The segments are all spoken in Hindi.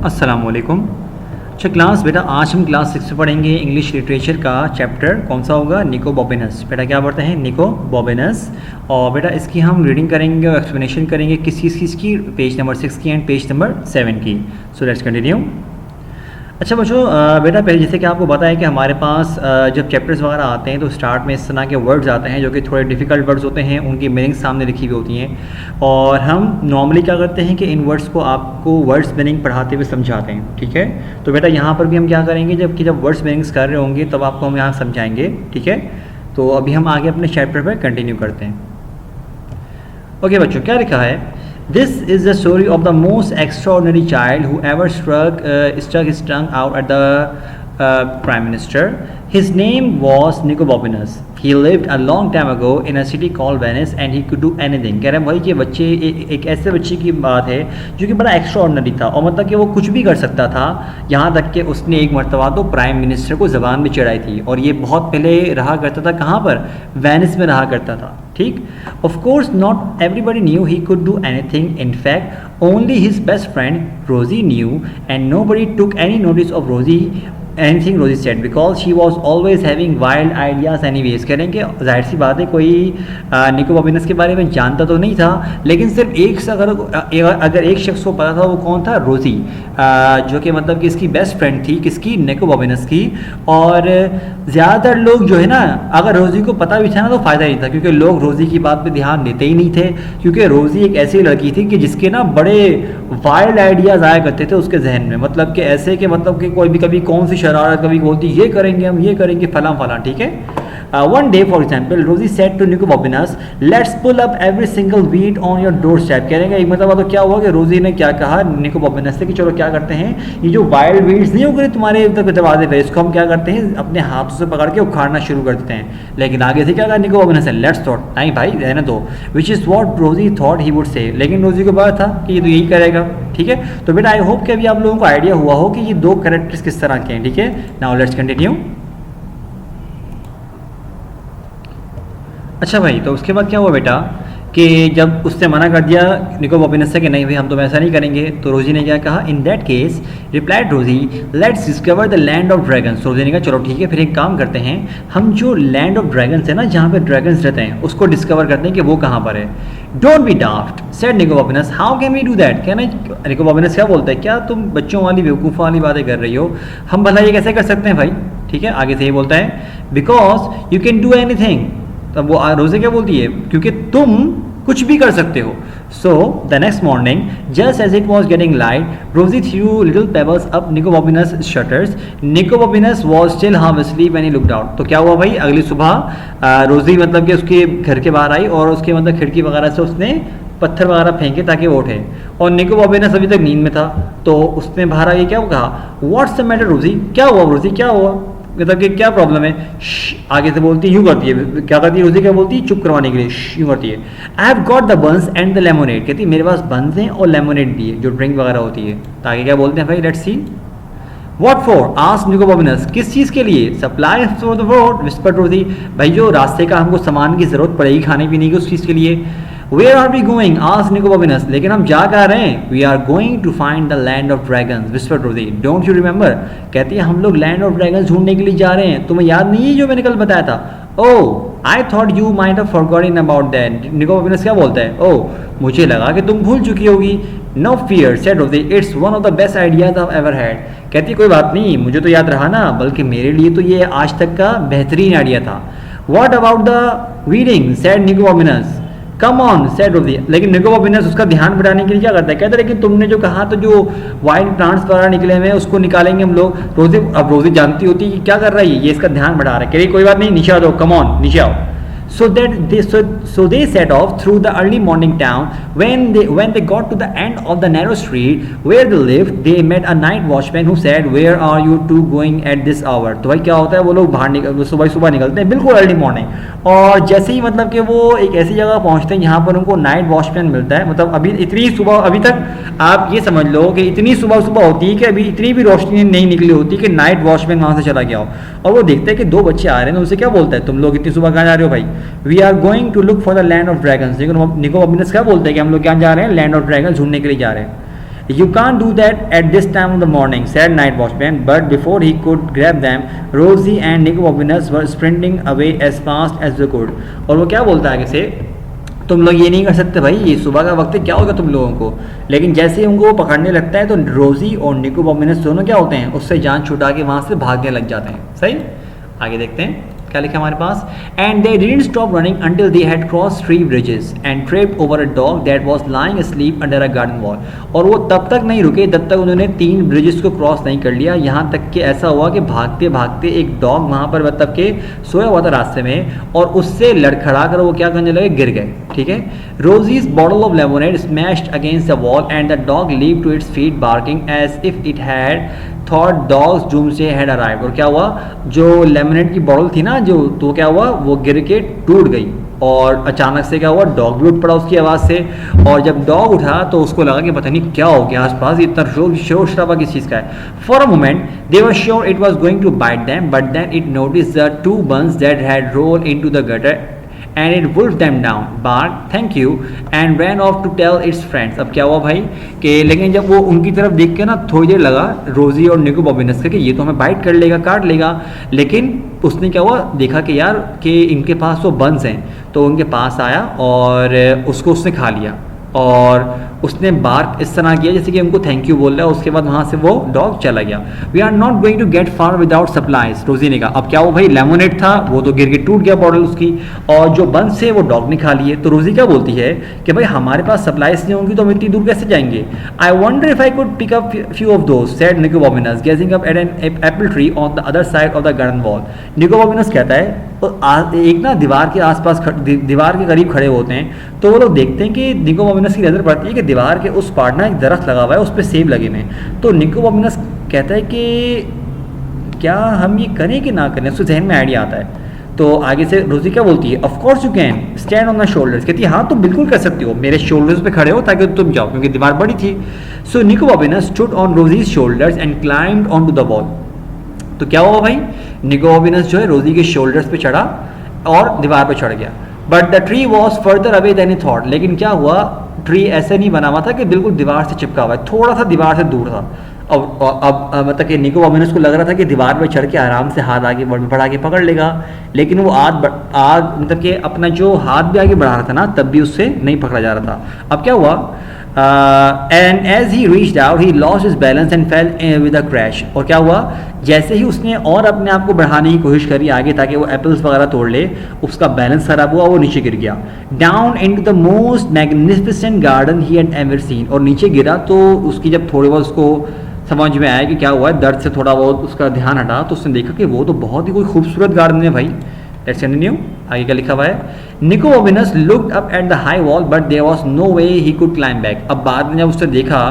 अस्सलाम वालेकुम। अच्छा क्लास बेटा, आज हम क्लास 6 में पढ़ेंगे इंग्लिश लिटरेचर का चैप्टर। कौन सा होगा? निको बॉबिनस। बेटा क्या पढ़ते हैं? निको बॉबिनस। और बेटा इसकी हम रीडिंग करेंगे और एक्सप्लेनेशन करेंगे किस चीज़ की? पेज नंबर 6 की एंड पेज नंबर 7 की। So let's continue. अच्छा बच्चों, बेटा पहले जैसे कि आपको पता है कि हमारे पास जब चैप्टर्स वगैरह आते हैं तो स्टार्ट में इस तरह के वर्ड्स आते हैं जो कि थोड़े डिफ़िकल्ट वर्ड्स होते हैं, उनकी मीनिंग सामने लिखी हुई होती हैं। और हम नॉर्मली क्या करते हैं कि इन वर्ड्स को आपको वर्ड्स मीनिंग पढ़ाते हुए समझाते हैं, ठीक है। तो बेटा यहाँ पर भी हम क्या करेंगे, जब वर्ड्स मीनिंग्स कर रहे होंगे तब आपको हम यहाँ समझाएंगे, ठीक है। तो अभी हम आगे अपने चैप्टर पर कंटिन्यू करते हैं। ओके बच्चों, क्या लिखा है? This is the story of the most extraordinary child who ever stuck his tongue out at the Prime Minister. His name was Nico Bobinus. He lived a long time ago in a city called Venice and he could do anything. कह रहे हैं भाई कि बच्चे एक ऐसे बच्चे की बात है जो कि बड़ा एक्स्ट्राऑर्डिनरी था और मतलब कि वो कुछ भी कर सकता था। यहाँ तक कि उसने एक मरतबा तो प्राइम मिनिस्टर को ज़बान में चढ़ाई थी, और ये बहुत पहले रहा करता था। कहाँ पर? वेनिस में रहा करता था, ठीक। Of course not everybody knew he could do anything. In fact only his best friend Rosie knew and nobody took any notice of Rosie anything Rosie said because she was always having wild ideas any ways. कह रहे हैं कि जाहिर सी बात है कोई निको बॉबिनस के बारे में जानता तो नहीं था, लेकिन सिर्फ अगर एक शख्स को पता था, वो कौन था? रोज़ी, जो कि मतलब कि इसकी बेस्ट फ्रेंड थी। किसकी? निको बॉबिनस की। और ज़्यादातर लोग जो है ना, अगर रोज़ी को पता भी था ना तो फ़ायदा नहीं था, क्योंकि लोग रोज़ी की बात पे ध्यान देते ही नहीं थे, क्योंकि रोज़ी एक ऐसी लड़की थी कि जिसके ना बड़े वाइल्ड आइडियाज़ आया करते थे उसके जहन में। मतलब कि ऐसे कि मतलब कि कोई भी कभी कौन सी शरारत, कभी बोलती ये करेंगे हम, ये करेंगे फलां फलां, ठीक है। One day for example Rosie said to Nico Bobinus, let's pull up every single weed on your doorstep। कह रहे हैं एक मतलब तो क्या हुआ कि रोजी ने क्या कहा निको बॉबिनस से कि चलो क्या करते हैं, ये जो वाइल्ड वीड्स नहीं उग रहे तुम्हारे दरवाजे पे, इसको हम क्या करते हैं, अपने हाथों से पकड़ के उखाड़ना शुरू कर देते हैं। लेकिन आगे से क्या कहा निको बॉबिनस ने? लेट्स थॉट, नहीं भाई रहने दो। विच इज़ वॉट रोजी थॉट ही वुड से। लेकिन रोजी को पता था कि ये तो यही करेगा, ठीक है। तो बेटा आई होप कि अभी आप लोगों को आइडिया हुआ हो कि ये दो कैरेक्टर्स किस तरह के हैं, ठीक है। Now let's continue. अच्छा भाई, तो उसके बाद क्या हुआ बेटा कि जब उसने मना कर दिया निको बॉबिनस से कि नहीं भाई हम तो ऐसा नहीं करेंगे, तो रोजी ने क्या कहा? इन दैट केस रिप्लाइड रोजी, let's discover the land of dragons. रोजी ने कहा चलो ठीक है, फिर एक काम करते हैं, हम जो लैंड ऑफ ड्रैगन्स है ना, जहाँ पे ड्रैगन्स रहते हैं, उसको डिस्कवर करते हैं कि वो कहाँ पर है। Don't be daft said Nico Bobbins, how can we do that. क्या नहीं, निको बॉबिनस क्या बोलता है, क्या तुम बच्चों वाली बेवकूफ़ वाली बातें कर रही हो, हम भला ये कैसे कर सकते हैं भाई, ठीक है। आगे से ये बोलता है because you can do any thing. तब वो रोज़े क्या बोलती है? क्योंकि तुम कुछ भी कर सकते हो। So the next morning just as it was getting light Rosie threw little pebbles up Nico Bobbins shutters. Nico Bobbins was still half asleep when he looked out. तो क्या हुआ भाई, अगली सुबह रोजी मतलब कि उसके घर के बाहर आई और उसके मतलब खिड़की वगैरह से उसने पत्थर वगैरह फेंके ताकि वो उठे, और निको बॉबिनस अभी तक नींद में था। तो उसने बाहर आके क्या कहा, व्हाट्स द मैटर रोजी, क्या हुआ रोजी, क्या हुआ, मतलब कि क्या प्रॉब्लम है। आगे से बोलती है, यूँ करती है, क्या करती है रोजी, क्या बोलती है, चुप करवाने के लिए यूँ करती है। I have got the buns and the lemonade. कहती है मेरे पास बंस हैं और लेमोनेड भी है, जो ड्रिंक वगैरह होती है। तो आगे क्या बोलते हैं भाई, let's see. What for? Asked निको बॉबिनस, किस चीज़ के लिए? Supplies for the road, whispered रोजी, भाई जो रास्ते का हमको सामान की जरूरत पड़ेगी खाने पीने की, उस चीज़ के लिए। Where are we going? Asked निको बॉबिनस, लेकिन हम जा कहाँ रहे हैं? We are going to find the land of dragons, whispered रोजी, don't you remember? कहती है हम लोग लैंड ऑफ ड्रैगन्स ढूंढने के लिए जा रहे हैं, तुम्हें याद नहीं है जो मैंने कल बताया था? Oh, I thought you might have forgotten about that। निको बॉबिनस क्या बोलता है? ओह मुझे लगा कि तुम भूल चुकी होगी। No fear said रोजी, it's one of the best ideas I've ever had। कहती कोई बात नहीं, मुझे तो याद रहा ना, बल्कि मेरे लिए तो ये आज तक का बेहतरीन आइडिया था। What about the weeding said निको बॉबिनस, कम ऑन सेड रोजी। लेकिन निको बॉबिनस उसका ध्यान बढ़ाने के लिए क्या करता है, कहता है लेकिन तुमने जो कहा तो जो वाइल्ड प्लांट्स वगैरह निकले हुए हैं उसको निकालेंगे हम लोग। रोजी अब रोजी जानती होती है कि क्या कर रहा है ये इसका ध्यान बढ़ा रहा है। कह रही कोई बात नहीं, नीचे आ जाओ, कम ऑन नीचे आओ। So they set off through the early morning town. When they got to the end of the narrow street where they lived, they met a night watchman who said, "Where are you two going at this hour?" तो भाई क्या होता है, वो लोग बाहर सुबह निकलते हैं बिल्कुल अर्ली मॉर्निंग, और जैसे ही मतलब कि वो एक ऐसी जगह पहुंचते हैं जहाँ पर उनको नाइट वॉचमैन मिलता है। मतलब अभी इतनी सुबह, अभी तक आप ये समझ लो कि इतनी सुबह होती है कि अभी इतनी भी रोशनी नहीं निकली होती कि नाइट वॉचमैन वहाँ से चला गया हो, और वो देखते हैं कि दो बच्चे आ रहे हैं। उनसे क्या बोलता है, तुम लोग इतनी सुबह कहाँ जा रहे हो भाई? We are going to look for the land of dragons. Niko Bobbins क्या बोलते हैं कि हम लोग क्या जा रहे हैं, लैंड ऑफ ड्रैगन्स ढूंढने के लिए जा रहे हैं। You can't do that at this time of the morning, said night watchman. But before he could grab them, Rosie and Nico Bobinus were sprinting away as fast as they could. और वो क्या बोलता है आगे से, तुम लोग ये नहीं कर सकते भाई, ये सुबह का वक्त है, क्या होगा तुम लोगों को। लेकिन जैसे ही उनको वो पकड़ने लगता है तो रोजी और निको बॉबिनस दोनों क्या होते हैं, उससे जान छुटा के वहाँ से भागने लग जाते हैं। सही, आगे देखते हैं क्या लिखा हमारे पास। And they didn't stop running until they had cross 3 bridges and tripped over a dog that was lying asleep under a garden wall. और वो तब तक नहीं रुके जब तक उन्होंने 3 ब्रिजेस को क्रॉस नहीं कर लिया। यहाँ तक कि ऐसा हुआ कि भागते भागते एक डॉग वहाँ पर मतलब के सोया हुआ था रास्ते में, और उससे लड़खड़ा कर वो क्या करने लगे, गिर गए। ठीक है। Rosie's bottle of lemonade smashed against the wall and the dog leap to its feet barking as if it had thought dogs doomsday had arrived. और क्या हुआ, जो लेमनेड की बॉटल थी ना जो, तो क्या हुआ, वो गिर के टूट गई और अचानक से क्या हुआ, डॉग भी उठ पड़ा उसकी आवाज़ से। और जब डॉग उठा तो उसको लगा कि पता नहीं क्या हो गया आसपास, इतना शोर शराबा किस चीज़ का है। For a moment they were sure it was going to bite them, but then it notice the 2 buns that had rolled into the gutter and it wolfed them down, barked thank you and ran off to tell its friends। अब क्या हुआ भाई कि लेकिन जब वो उनकी तरफ देख के ना थोड़ी देर लगा रोजी और निको बॉबिनस के ये तो हमें बाइट कर लेगा, काट लेगा, लेकिन उसने क्या हुआ, देखा कि यार कि इनके पास तो बंस हैं, तो उनके पास आया और उसको उसने खा लिया। और उसने बार्क इस तरह किया जैसे कि हमको थैंक यू बोल रहा है। उसके बाद वहाँ से वो डॉग चला गया। We are not going to get far without supplies, Rosie ने कहा। अब क्या वो भाई लेमोनेड था वो तो गिर के टूट गया बॉटल उसकी, और जो बंस थे वो डॉग ने खा लिए। तो रोजी क्या बोलती है कि भाई हमारे पास सप्लाईज नहीं होंगी तो हम इतनी दूर कैसे जाएंगे। I wonder if I could pick up few of those, said Nico Bobbins gazing up at an apple tree on the other side of the garden wall. Nico Bobbins कहता है एक ना दीवार के आसपास दीवार के करीब खड़े होते हैं, तो वो लोग देखते हैं कि निको बॉबिनस की नज़र पड़ती है कि दीवार के उस पार ना एक दरख्त लगा हुआ है, उस पर सेब लगे हुए हैं। तो निको बॉबिनस कहता है कि क्या हम ये करें कि ना करें, उसके जहन में आइडिया आता है। तो आगे से रोजी क्या बोलती है, of course you can stand on my shoulders. कहती है हाँ तुम बिल्कुल कर सकती हो, मेरे शोल्डर्स पे खड़े हो ताकि तुम जाओ, क्योंकि दीवार बड़ी थी। So Nico Bobbins stood on Rosie's shoulders and climbed on to the wall. तो क्या हुआ भाई, निको बॉबिनस जो है रोजी के शोल्डर्स पे चढ़ा और दीवार पे चढ़ गया। But the tree was further away than he thought. लेकिन क्या हुआ, ट्री ऐसे नहीं बना हुआ था कि बिल्कुल दीवार से चिपका हुआ है, थोड़ा सा दीवार से दूर था। अब मतलब कि निको बॉबिनस को लग रहा था कि दीवार पे चढ़ के आराम से हाथ आगे बढ़ा के पकड़ लेगा, लेकिन वो आग मतलब कि अपना जो हाथ भी आगे बढ़ा रहा था ना तब भी उससे नहीं पकड़ा जा रहा था। अब क्या हुआ, and as he reached out he lost his balance and fell with a crash. और क्या हुआ, जैसे ही उसने और अपने आप को बढ़ाने की कोशिश करी आगे ताकि वो एप्पल्स वगैरह तोड़ ले, उसका बैलेंस खराब हुआ, वो नीचे गिर गया। Down into the most magnificent garden he had ever seen. और नीचे गिरा तो उसकी जब थोड़ी बहुत उसको समझ में आया कि क्या हुआ है, दर्द से थोड़ा बहुत उसका ध्यान हटा, तो उसने देखा कि वो तो बहुत ही कोई खूबसूरत गार्डन है भाई। लेट्स कंटिन्यू, आगे क्या लिखा हुआ है। Nico Bobbins looked up at the high wall but there was no way he could climb back. अब बाद में जब उसने देखा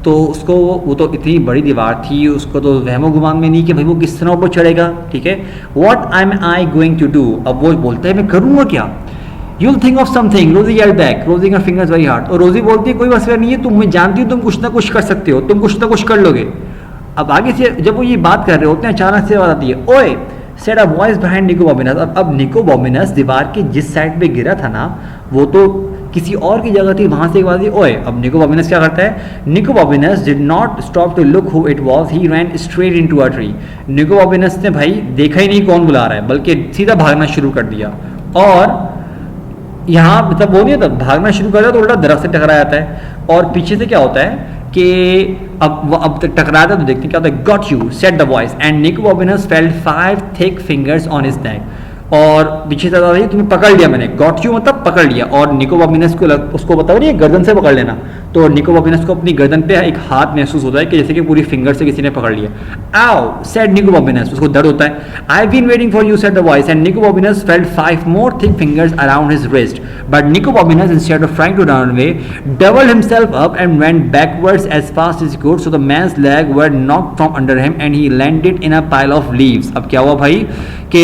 तो उसको वो तो इतनी बड़ी दीवार थी, उसको तो वहमो गुमान में नहीं कि भाई वो किस तरह ऊपर चढ़ेगा। ठीक है, what am I going to do. अब वो बोलता है मैं करूँगा क्या। You'll think of something, Rosie yelled back, Rosie का फिंगर्स वेरी हार्ड। और रोजी बोलती है कोई मसला नहीं है, तुम, मैं जानती हूँ तुम कुछ ना कुछ कर सकते हो, तुम कुछ ना कुछ कर लोगे। अब आगे से जब वो ये बात कर रहे होते हैं अचानक से आवाज आती है, ओए सेड अ वॉइस बिहाइंड निको बॉबिनस। अब निको बॉबिनस दीवार के जिस साइड पे गिरा था ना वो तो किसी और की जगह थी, वहां से एक बात आई, ओए। अब निको बॉबिनस क्या करता है, Nico Bobbins did not stop to look who it was, he ran straight into a tree. Nico Bobbins ने भाई देखा ही नहीं कौन बुला रहा है, बल्कि सीधा भागना शुरू कर दिया। और यहाँ मतलब वो नहीं होता, भागना शुरू कर दिया तो उल्टा दरख्त से टकरा जाता है। और पीछे से क्या होता है कि अब तक टकराता है तो देखते हैं क्या होता है। Got you said the voice and Nico Bobbins felt 5 thick fingers on his neck. और पीछे से आता है तुम्हें पकड़ लिया मैंने, गॉट यू मतलब पकड़ लिया। और निको बॉबिनस को उसको बताओ नहीं गर्दन से पकड़ लेना, तो निको बॉबिनस को अपनी गर्दन पे एक हाथ महसूस होता है कि जैसे कि पूरी फिंगर से किसी ने पकड़ लिया। आओ सेड निको बॉबिनस, उसको दर्द होता है। I been waiting for you said the voice and Nico Bobbins felt 5 more thick fingers around his wrist, but Nico Bobbins instead of trying to run away doubled himself up and went backwards as fast as he could, so the man's legs were knocked from under him and he landed in a pile of leaves। अब क्या हुआ भाई कि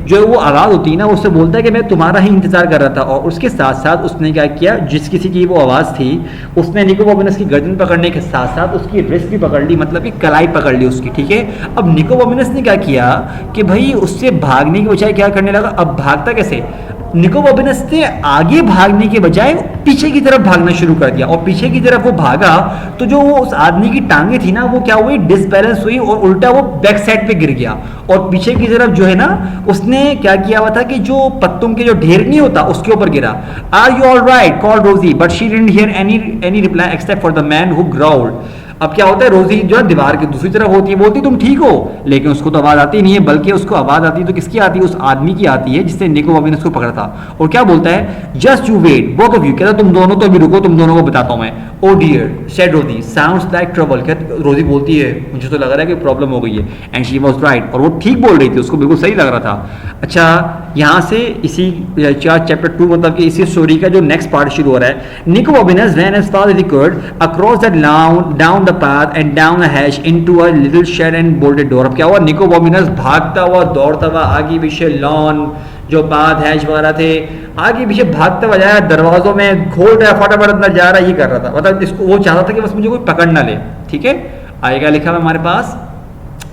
जो वो आवाज़ होती है ना उससे बोलता है कि मैं तुम्हारा ही इंतजार कर रहा था। और उसके साथ साथ उसने क्या किया, जिस किसी की वो आवाज़ थी उसने निको बॉबिनस की गर्दन पकड़ने के साथ साथ उसकी रिस्ट भी पकड़ ली, मतलब कि कलाई पकड़ ली उसकी। ठीक है, अब निको बॉबिनस ने क्या किया कि भाई उससे भागने की बजाय क्या करने लगा, अब भागता कैसे, निको बॉबिनस ने आगे भागने के बजाय पीछे की तरफ भागना शुरू कर दिया, और पीछे की तरफ वो भागा तो जो वो उस आदमी की टांगे थी ना वो क्या हुई, डिसबैलेंस हुई और उल्टा वो बैक साइड पे गिर गया। और पीछे की तरफ जो है ना उसने क्या किया हुआ था कि जो पत्तों के जो ढेर नहीं होता उसके ऊपर गिरा। Are you all right called Rosie but she didn't hear any reply except for the man who growled. अब क्या होता है, रोजी जो है दीवार की दूसरी तरफ होती है, बोलती तुम ठीक हो, लेकिन उसको तो आवाज आती नहीं है, बल्कि उसको आवाज आती है तो किसकी आती है, उस आदमी की आती है जिससे निको बॉबिनस को पकड़ा था। और क्या बोलता है, just you wait both of you, कहता तुम दोनों तो अभी रुको, तुम दोनों को बताता हूं मैं। ओ डियर सेड रोजी साउंड्स लाइक ट्रबल, रोजी बोलती है मुझे तो लग रहा है कि प्रॉब्लम हो गई है। एंड शी वाज राइट, और वो ठीक बोल रही थी, उसको बिल्कुल सही लग रहा था। अच्छा, यहाँ से इसी चैप्टर 2 मतलब कि इसी स्टोरी का जो नेक्स्ट पार्ट शुरू हो रहा है। Nico बॉबिनस ran as fast as he could across the lawn, down the path and down a hatch into a little shed and bolted door। अब क्या हुआ, निको बॉबिनस भागता हुआ दौड़ता हुआ आगे पीछे लॉन जो पाथ हैच वगैरह थे आगे पीछे भागता हुआ जाया, दरवाजों में खोल रहा है, फटाफट अंदर जा रहा है, ये कर रहा था। मतलब इसको वो चाहता था कि बस मुझे कोई पकड़ ना ले। ठीक है, आएगा लिखा है हमारे पास,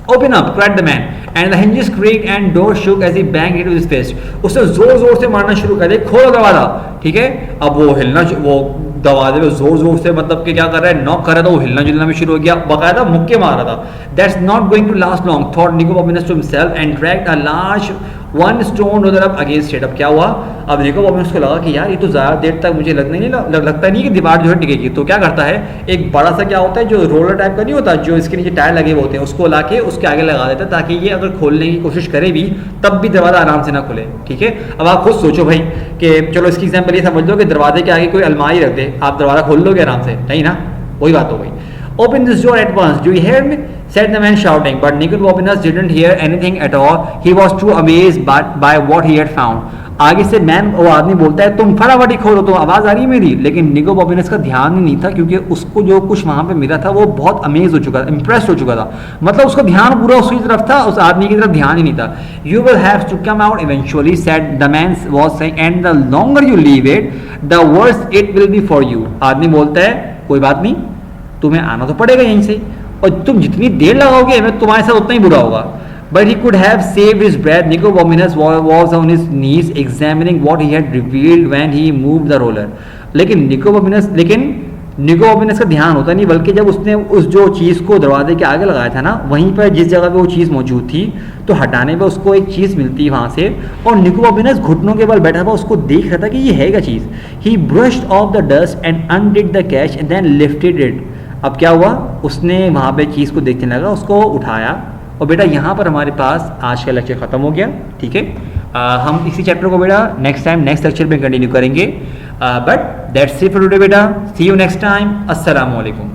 Open up, cried the man, and the hinges creaked and door shook as he banged it with his fist। उसने जोर जोर से मारना शुरू कर दिया, खोलो दरवाजा। ठीक है, अब वो हिलना, वो दरवाजे पे जोर जोर से मतलब कि क्या कर रहा है, नॉक कर रहा था, वो हिलना जुलना भी शुरू हो गया, बकायदा मुक्के मार रहा था। That's not going to last long, thought Nico Bobinus to himself and dragged a large one stone roller up against it। अब क्या हुआ, अब निको बॉबिनस को लगा कि यार ये तो ज़्यादा देर तक मुझे लगता नहीं कि दीवार जो है टिकेगी। तो क्या करता है, एक बड़ा सा क्या होता है जो रोलर टाइप का नहीं होता, जो इसके नीचे टायर लगे हुए होते हैं, उसको ला के उसके आगे लगा देता है ताकि ये अगर खोलने की कोशिश करे भी तब भी दरवाजा आराम से ना खुले। ठीक है, अब आप खुद सोचो भाई कि चलो इसकी एग्जाम्पल ये समझ लो कि दरवाजे के आगे कोई अलमारी रख दे, आप दरवाजा खोल लोगे आराम से, नहीं ना, वही बात हो गई। Open this door at once. Do you hear me? said the man shouting. But Nico Bobinus didn't hear anything at all. He was too amazed by what he had found। आगे से मैन वो आदमी बोलता है तुम फटाफट ही खोलो, तो आवाज आ रही है मेरी, लेकिन निको बॉबिनस का ध्यान ही नहीं था क्योंकि उसको जो कुछ वहां पे मिला था वो बहुत अमेज हो चुका था, इंप्रेस हो चुका था। मतलब उसका ध्यान पूरा उसकी तरफ था, उस आदमी की तरफ ध्यान ही नहीं था। You will have to come out eventually said the man was saying, and the longer you leave it the worse it will be for you. आदमी बोलता है कोई बात नहीं, तुम्हें आना तो पड़ेगा यहीं से, और तुम जितनी देर लगाओगे मैं तुम्हारे साथ उतना ही बुरा होगा। But he could have saved his breath. Nico Bobinus was on his knees examining what he had revealed when he moved the roller। लेकिन निको बॉबिनस का ध्यान होता नहीं, बल्कि जब उसने उस जो चीज़ को दरवाजे के आगे लगाया था ना, वहीं पर जिस जगह पे वो चीज़ मौजूद थी, तो हटाने पे उसको एक चीज़ मिलती है वहाँ से, और निको बॉबिनस घुटनों के बल बैठा हुआ उसको देख रहा था कि ये है क्या चीज़। He brushed off the dust and undid the catch and then lifted it। अब क्या हुआ, उसने वहाँ पे चीज़ को देखने लगा, उसको उठाया, और बेटा यहाँ पर हमारे पास आज का लेक्चर ख़त्म हो गया। ठीक है, हम इसी चैप्टर को बेटा नेक्स्ट टाइम नेक्स्ट लेक्चर में कंटिन्यू करेंगे। But that's it for today बेटा, सी यू नेक्स्ट टाइम, अस्सलाम वालेकुम।